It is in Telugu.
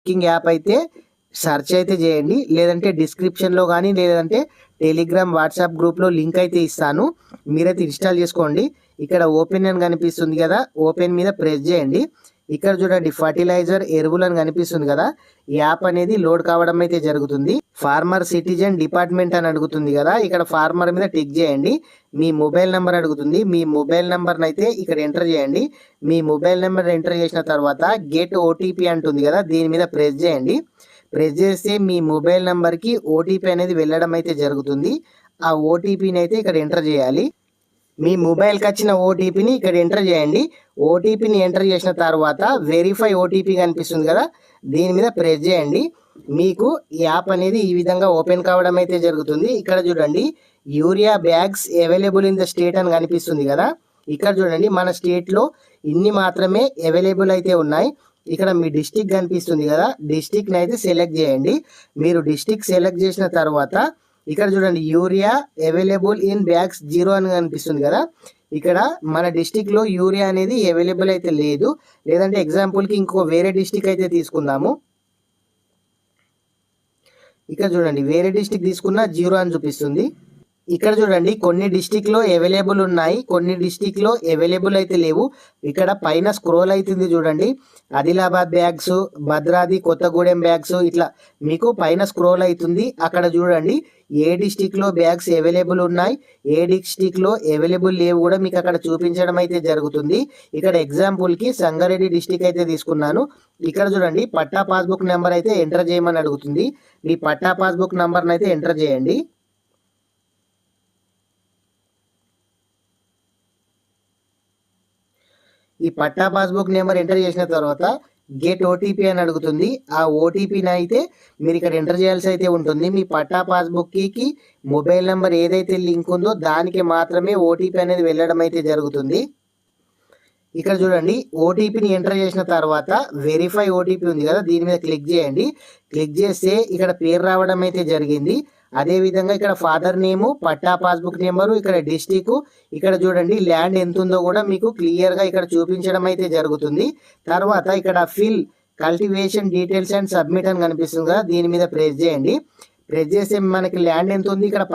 బుకింగ్ యాప్ అయితే సెర్చ్ అయితే చేయండి, లేదంటే డిస్క్రిప్షన్లో కానీ లేదంటే టెలిగ్రామ్ వాట్సాప్ గ్రూప్లో లింక్ అయితే ఇస్తాను, మీరైతే ఇన్స్టాల్ చేసుకోండి. ఇక్కడ ఓపెన్ అని కనిపిస్తుంది కదా, ఓపెన్ మీద ప్రెస్ చేయండి. ఇక్కడ చూడండి ఫర్టిలైజర్ ఎరువులు అని కనిపిస్తుంది కదా, యాప్ అనేది లోడ్ కావడం అయితే జరుగుతుంది. ఫార్మర్ సిటిజన్ డిపార్ట్మెంట్ అని అడుగుతుంది కదా, ఇక్కడ ఫార్మర్ మీద టిక్ చేయండి. మీ మొబైల్ నెంబర్ అడుగుతుంది, మీ మొబైల్ నెంబర్ని అయితే ఇక్కడ ఎంటర్ చేయండి. మీ మొబైల్ నెంబర్ ఎంటర్ చేసిన తర్వాత గెట్ ఓటీపీ అంటుంది కదా, దీని మీద ప్రెస్ చేయండి. ప్రెస్ చేస్తే మీ మొబైల్ నెంబర్కి ఓటీపీ అనేది వెళ్ళడం అయితే జరుగుతుంది. ఆ ఓటీపీని అయితే ఇక్కడ ఎంటర్ చేయాలి. మీ మొబైల్కి వచ్చిన ఓటీపీని ఇక్కడ ఎంటర్ చేయండి. ఓటీపీని ఎంటర్ చేసిన తర్వాత వెరిఫై ఓటీపీ కనిపిస్తుంది కదా, దీని మీద ప్రెస్ చేయండి. మీకు ఈ యాప్ అనేది ఈ విధంగా ఓపెన్ కావడం అయితే జరుగుతుంది. ఇక్కడ చూడండి urea bags available in the state అని కనిపిస్తుంది కదా, ఇక్కడ చూడండి మన స్టేట్లో ఇన్ని మాత్రమే అవైలబుల్ అయితే ఉన్నాయి. ఇక్కడ మీ డిస్టిక్ కనిపిస్తుంది కదా, డిస్టిక్ని అయితే సెలెక్ట్ చేయండి. మీరు డిస్టిక్ సెలెక్ట్ చేసిన తర్వాత ఇక్కడ చూడండి యూరియా అవైలబుల్ ఇన్ బ్యాగ్స్ 0 అని కనిపిస్తుంది కదా, ఇక్కడ మన డిస్టిక్లో యూరియా అనేది అవైలబుల్ అయితే లేదు. లేదంటే ఎగ్జాంపుల్కి ఇంకో వేరే డిస్టిక్ అయితే తీసుకుందాము. ఇక్కడ చూడండి వేరే డిస్టిక్ తీసుకున్న 0 అని చూపిస్తుంది. ఇక్కడ చూడండి కొన్ని డిస్టిక్లో అవైలబుల్ ఉన్నాయి, కొన్ని డిస్టిక్లో అవైలబుల్ అయితే లేవు. ఇక్కడ పైన స్క్రోల్ అవుతుంది చూడండి, ఆదిలాబాద్ బ్యాగ్స్, భద్రాద్రి కొత్తగూడెం బ్యాగ్స్, ఇట్లా మీకు పైన స్క్రోల్ అవుతుంది. అక్కడ చూడండి ఏ డిస్టిక్లో బ్యాగ్స్ అవైలబుల్ ఉన్నాయి, ఏ డిస్టిక్లో అవైలబుల్ లేవు కూడా మీకు అక్కడ చూపించడం అయితే జరుగుతుంది. ఇక్కడ ఎగ్జాంపుల్కి సంగారెడ్డి డిస్టిక్ అయితే తీసుకున్నాను. ఇక్కడ చూడండి పట్టా పాస్బుక్ నెంబర్ అయితే ఎంటర్ చేయమని అడుగుతుంది. మీ పట్టా పాస్బుక్ నెంబర్ని అయితే ఎంటర్ చేయండి. ఈ పట్టా పాస్బుక్ నెంబర్ ఎంటర్ చేసిన తర్వాత గెట్ ఓటీపీ అని అడుగుతుంది. ఆ ఓటీపీని అయితే మీరు ఇక్కడ ఎంటర్ చేయాల్సి అయితే ఉంటుంది. మీ పట్టా పాస్బుక్కి మొబైల్ నెంబర్ ఏదైతే లింక్ ఉందో దానికి మాత్రమే ఓటీపీ అనేది వెళ్ళడం అయితే జరుగుతుంది. ఇక్కడ చూడండి ఓటీపీని ఎంటర్ చేసిన తర్వాత వెరిఫై ఓటీపీ ఉంది కదా, దీని మీద క్లిక్ చేయండి. క్లిక్ చేస్తే ఇక్కడ పేరు రావడం అయితే జరిగింది. అదేవిధంగా ఇక్కడ ఫాదర్ నేము, పట్టా పాస్బుక్ నెంబరు, ఇక్కడ డిస్టిక్, ఇక్కడ చూడండి ల్యాండ్ ఎంత ఉందో కూడా మీకు క్లియర్గా ఇక్కడ చూపించడం అయితే జరుగుతుంది. తర్వాత ఇక్కడ fill cultivation details and submit అని కనిపిస్తుంది కదా, దీని మీద ప్రెస్ చేయండి. ప్రెస్ చేస్తే మనకి ల్యాండ్ ఎంత ఉంది ఇక్కడ